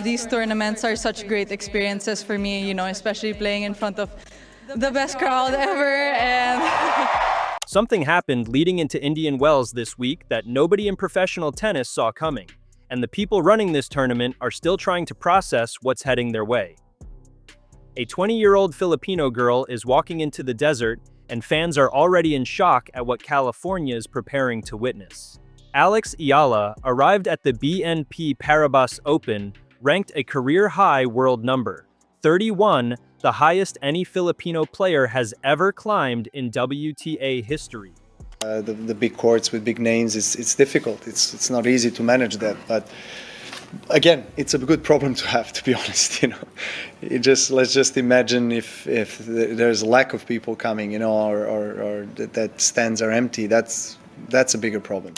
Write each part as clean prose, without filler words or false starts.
These tournaments are such great experiences for me, especially playing in front of the best crowd ever. And Something happened leading into Indian Wells this week that nobody in professional tennis saw coming, and the people running this tournament are still trying to process what's heading their way. A 20-year-old Filipino girl is walking into the desert, and fans are already in shock at what California is preparing to witness. Alex Eala arrived at the BNP Paribas Open ranked a career-high world number, 31, the highest any Filipino player has ever climbed in WTA history. The big courts with big names, it's difficult. It's not easy to manage that. But again, it's a good problem to have, to be honest. Let's just imagine if there's a lack of people coming, or that stands are empty. That's a bigger problem.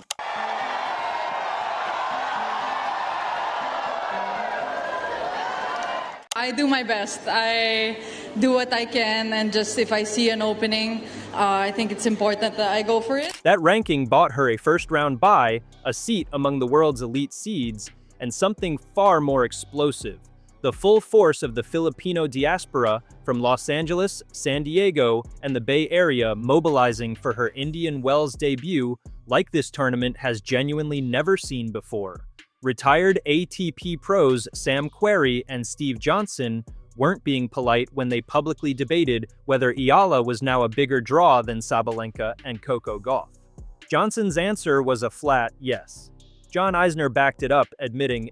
I do my best. I do what I can, and just if I see an opening, I think it's important that I go for it. That ranking bought her a first-round bye, a seat among the world's elite seeds, and something far more explosive: the full force of the Filipino diaspora from Los Angeles, San Diego, and the Bay Area mobilizing for her Indian Wells debut like this tournament has genuinely never seen before. Retired ATP pros Sam Querrey and Steve Johnson weren't being polite when they publicly debated whether Eala was now a bigger draw than Sabalenka and Coco Gauff. Johnson's answer was a flat yes. John Isner backed it up, admitting,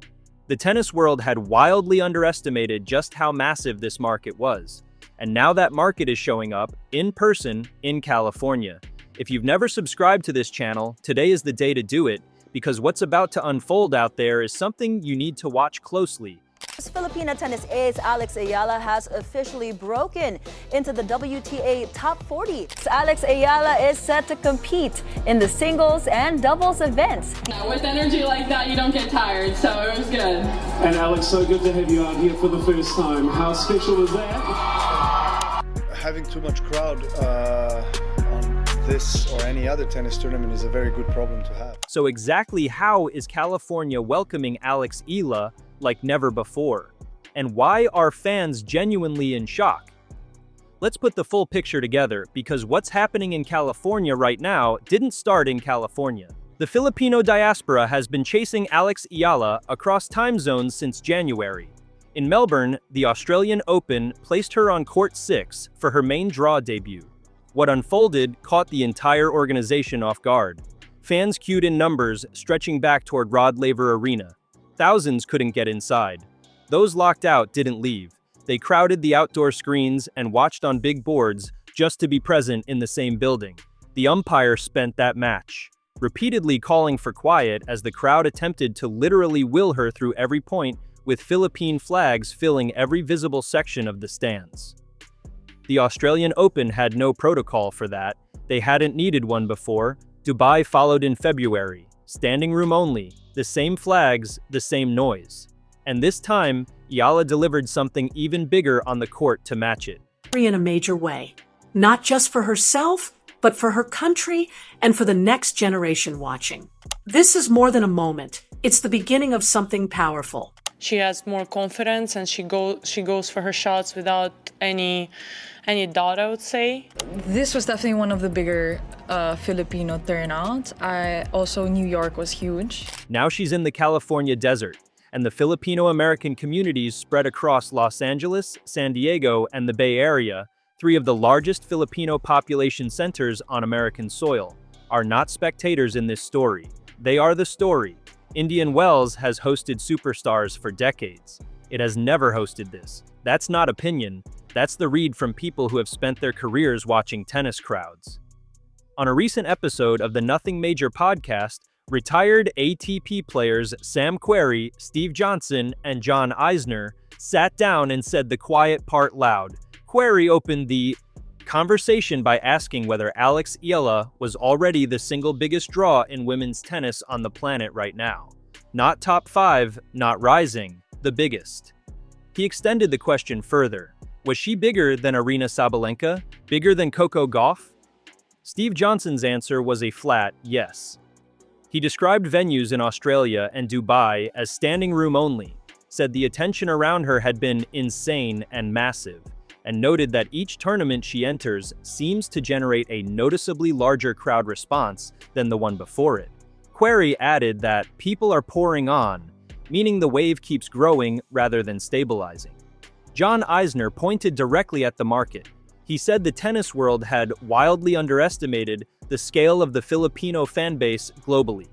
"The tennis world had wildly underestimated just how massive this market was, and now that market is showing up, in person, in California. If you've never subscribed to this channel, today is the day to do it, because what's about to unfold out there is something you need to watch closely." Filipina tennis ace Alex Eala has officially broken into the WTA top 40. Alex Eala is set to compete in the singles and doubles events. With energy like that, you don't get tired, so it was good. And Alex, so good to have you out here for the first time. How special was that? Having too much crowd on this or any other tennis tournament is a very good problem to have. So exactly how is California welcoming Alex Eala like never before? And why are fans genuinely in shock? Let's put the full picture together, because what's happening in California right now didn't start in California. The Filipino diaspora has been chasing Alex Eala across time zones since January. In Melbourne, the Australian Open placed her on court 6 for her main draw debut. What unfolded caught the entire organization off guard. Fans queued in numbers, stretching back toward Rod Laver Arena. Thousands couldn't get inside. Those locked out didn't leave. They crowded the outdoor screens and watched on big boards just to be present in the same building. The umpire spent that match repeatedly calling for quiet as the crowd attempted to literally will her through every point, with Philippine flags filling every visible section of the stands. The Australian Open had no protocol for that. They hadn't needed one before. Dubai followed in February. Standing room only, the same flags, the same noise. And this time, Eala delivered something even bigger on the court to match it. In a major way, not just for herself, but for her country and for the next generation watching. This is more than a moment. It's the beginning of something powerful. She has more confidence, and she goes for her shots without any doubt, I would say. This was definitely one of the bigger Filipino turnouts. New York was huge. Now she's in the California desert, and the Filipino-American communities spread across Los Angeles, San Diego, and the Bay Area, 3 of the largest Filipino population centers on American soil, are not spectators in this story. They are the story. Indian Wells has hosted superstars for decades. It has never hosted this. That's not opinion. That's the read from people who have spent their careers watching tennis crowds. On a recent episode of the Nothing Major podcast, retired ATP players Sam Querrey, Steve Johnson, and John Isner sat down and said the quiet part loud. Querrey opened the conversation by asking whether Alex Eala was already the single biggest draw in women's tennis on the planet right now. Not top 5, not rising, the biggest. He extended the question further. Was she bigger than Aryna Sabalenka? Bigger than Coco Gauff? Steve Johnson's answer was a flat yes. He described venues in Australia and Dubai as standing room only. said the attention around her had been insane and massive, and noted that each tournament she enters seems to generate a noticeably larger crowd response than the one before it. Query added that people are pouring on, meaning the wave keeps growing rather than stabilizing. John Eisner pointed directly at the market. He said the tennis world had wildly underestimated the scale of the Filipino fanbase globally.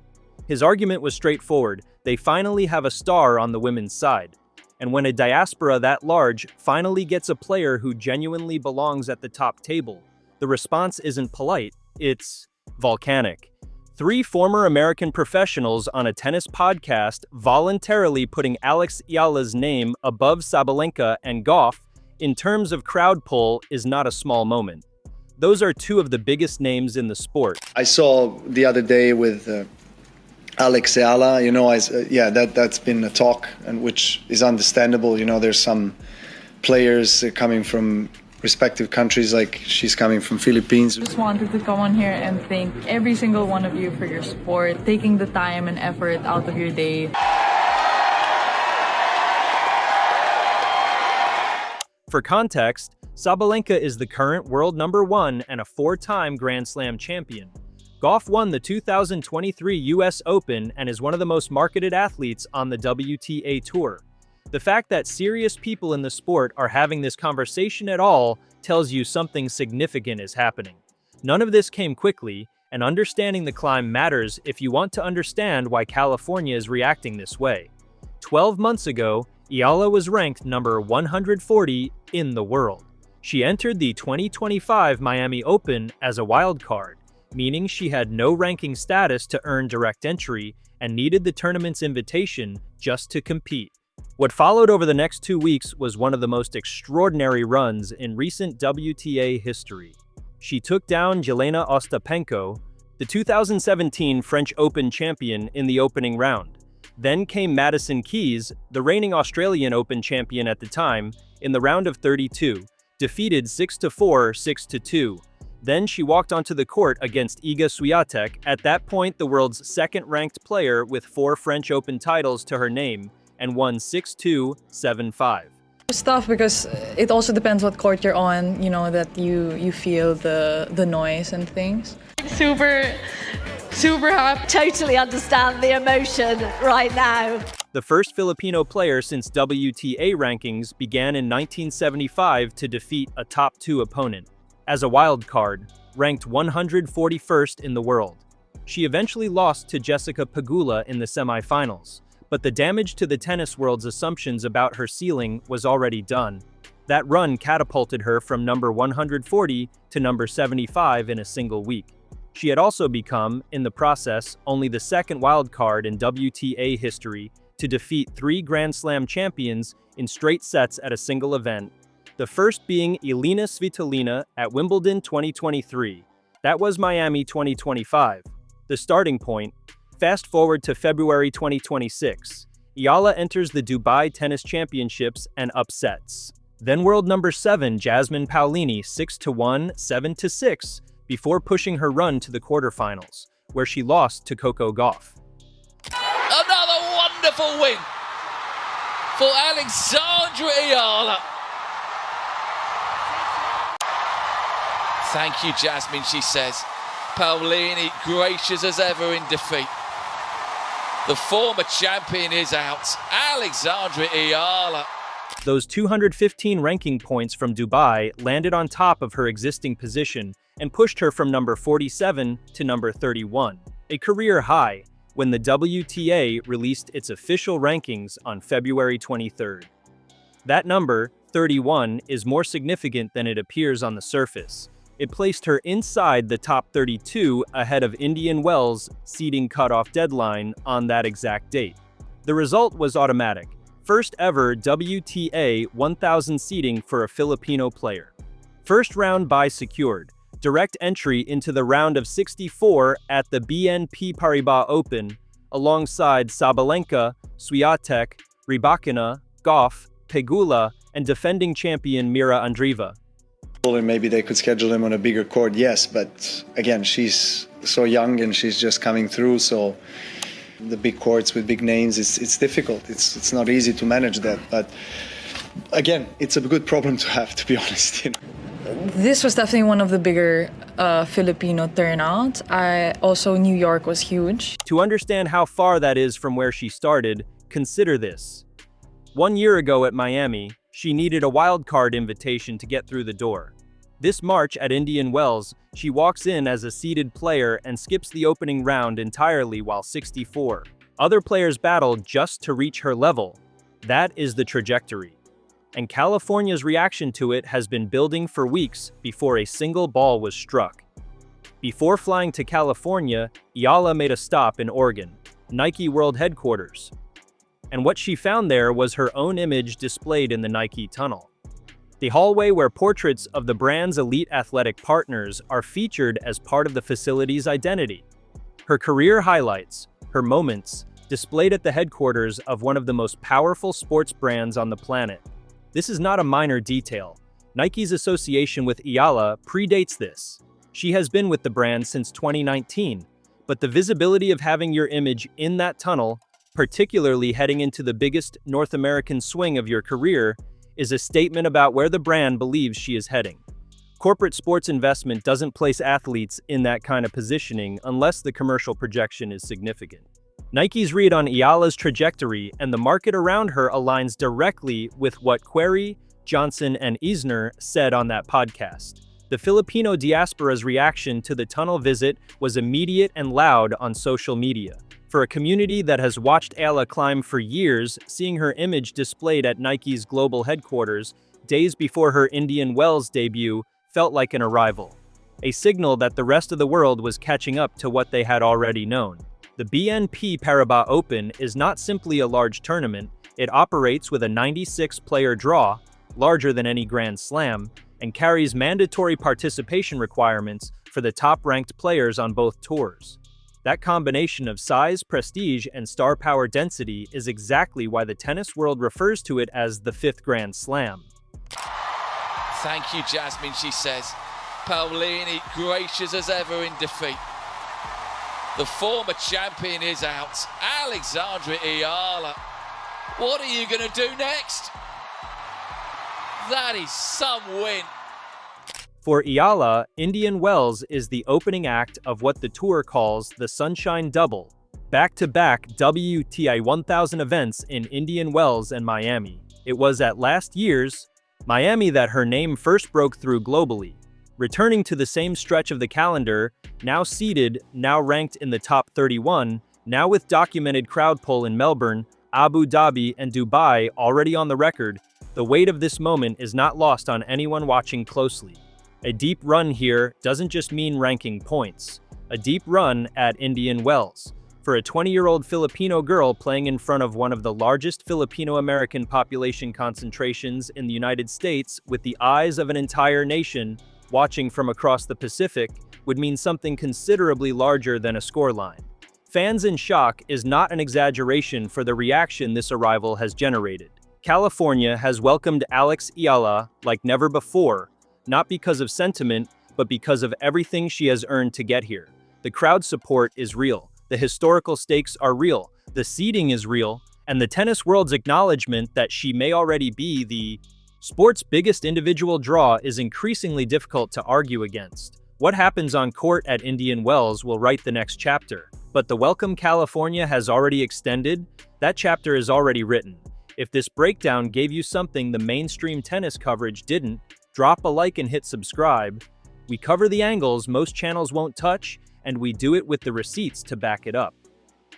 His argument was straightforward: they finally have a star on the women's side. And when a diaspora that large finally gets a player who genuinely belongs at the top table, the response isn't polite, it's volcanic. 3 former American professionals on a tennis podcast voluntarily putting Alex Eala's name above Sabalenka and Gauff in terms of crowd pull is not a small moment. Those are 2 of the biggest names in the sport. I saw the other day with Alex Eala, that's been a talk, and which is understandable. There's some players coming from respective countries, like she's coming from Philippines. Just wanted to come on here and thank every single one of you for your support, taking the time and effort out of your day. For context, Sabalenka is the current world number 1 and a 4-time Grand Slam champion. Gauff won the 2023 US Open and is one of the most marketed athletes on the WTA Tour. The fact that serious people in the sport are having this conversation at all tells you something significant is happening. None of this came quickly, and understanding the climb matters if you want to understand why California is reacting this way. 12 months ago, Eala was ranked number 140 in the world. She entered the 2025 Miami Open as a wild card, meaning she had no ranking status to earn direct entry and needed the tournament's invitation just to compete. What followed over the next 2 weeks was one of the most extraordinary runs in recent WTA history. She took down Jelena Ostapenko, the 2017 French Open champion, in the opening round. Then came Madison Keys, the reigning Australian Open champion at the time, in the round of 32, defeated 6-4, 6-2. Then she walked onto the court against Iga Swiatek, at that point the world's second-ranked player with 4 French Open titles to her name, and won 6-2, 7-5. It's tough because it also depends what court you're on, that you feel the noise and things. Super happy. Totally understand the emotion right now. The first Filipino player since WTA rankings began in 1975 to defeat a top 2 opponent, as a wild card, ranked 141st in the world. She eventually lost to Jessica Pegula in the semifinals, but the damage to the tennis world's assumptions about her ceiling was already done. That run catapulted her from number 140 to number 75 in a single week. She had also become, in the process, only the second wildcard in WTA history to defeat 3 Grand Slam champions in straight sets at a single event, the first being Elina Svitolina at Wimbledon 2023. That was Miami 2025. The starting point. Fast forward to February 2026. Eala enters the Dubai Tennis Championships and upsets. Then world number 7 Jasmine Paolini 6-1, 7-6, before pushing her run to the quarterfinals, where she lost to Coco Gauff. Another wonderful win for Alexandra Eala. Thank you, Jasmine, she says. Paolini gracious as ever in defeat. The former champion is out. Alexandra Eala. Those 215 ranking points from Dubai landed on top of her existing position and pushed her from number 47 to number 31, a career high, when the WTA released its official rankings on February 23rd. That number, 31, is more significant than it appears on the surface. It placed her inside the top 32 ahead of Indian Wells' seeding cutoff deadline on that exact date. The result was automatic. First ever WTA 1000 seeding for a Filipino player. First round bye secured. Direct entry into the round of 64 at the BNP Paribas Open, alongside Sabalenka, Swiatek, Rybakina, Gauff, Pegula, and defending champion Mira Andreeva. Maybe they could schedule him on a bigger court, yes, but again, she's so young and she's just coming through, so The big courts with big names, it's difficult. It's not easy to manage that. But again, it's a good problem to have, to be honest. This was definitely one of the bigger Filipino turnouts. Also, New York was huge. To understand how far that is from where she started, consider this. 1 year ago at Miami, she needed a wild card invitation to get through the door. This March at Indian Wells, she walks in as a seeded player and skips the opening round entirely while 64. Other players battle just to reach her level. That is the trajectory. And California's reaction to it has been building for weeks before a single ball was struck. Before flying to California, Eala made a stop in Oregon, Nike World Headquarters. And what she found there was her own image displayed in the Nike tunnel. The hallway where portraits of the brand's elite athletic partners are featured as part of the facility's identity. Her career highlights, her moments, displayed at the headquarters of one of the most powerful sports brands on the planet. This is not a minor detail. Nike's association with Eala predates this. She has been with the brand since 2019, but the visibility of having your image in that tunnel, particularly heading into the biggest North American swing of your career, is a statement about where the brand believes she is heading. Corporate sports investment doesn't place athletes in that kind of positioning unless the commercial projection is significant. Nike's read on Eala's trajectory and the market around her aligns directly with what Query, Johnson, and Eisner said on that podcast. The Filipino diaspora's reaction to the tunnel visit was immediate and loud on social media. For a community that has watched Eala climb for years, seeing her image displayed at Nike's global headquarters days before her Indian Wells debut felt like an arrival, a signal that the rest of the world was catching up to what they had already known. The BNP Paribas Open is not simply a large tournament, it operates with a 96-player draw, larger than any Grand Slam, and carries mandatory participation requirements for the top-ranked players on both tours. That combination of size, prestige, and star power density is exactly why the tennis world refers to it as the fifth Grand Slam. Thank you, Jasmine, she says. Paolini gracious as ever in defeat. The former champion is out. Alexandra Eala. What are you going to do next? That is some win. For Eala, Indian Wells is the opening act of what the tour calls the Sunshine Double, back-to-back WTA 1000 events in Indian Wells and Miami. It was at last year's Miami that her name first broke through globally. Returning to the same stretch of the calendar, now seeded, now ranked in the top 31, now with documented crowd pull in Melbourne, Abu Dhabi, and Dubai already on the record, the weight of this moment is not lost on anyone watching closely. A deep run here doesn't just mean ranking points. A deep run at Indian Wells. For a 20-year-old Filipino girl playing in front of one of the largest Filipino-American population concentrations in the United States with the eyes of an entire nation watching from across the Pacific would mean something considerably larger than a scoreline. Fans in shock is not an exaggeration for the reaction this arrival has generated. California has welcomed Alex Eala like never before, not because of sentiment, but because of everything she has earned to get here. The crowd support is real, the historical stakes are real, the seeding is real, and the tennis world's acknowledgement that she may already be the sport's biggest individual draw is increasingly difficult to argue against. What happens on court at Indian Wells will write the next chapter, but the welcome California has already extended, that chapter is already written. If this breakdown gave you something the mainstream tennis coverage didn't, drop a like and hit subscribe. We cover the angles most channels won't touch, and we do it with the receipts to back it up.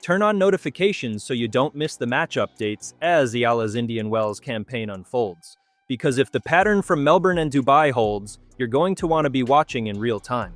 Turn on notifications so you don't miss the match updates as Eala's Indian Wells campaign unfolds. Because if the pattern from Melbourne and Dubai holds, you're going to want to be watching in real time.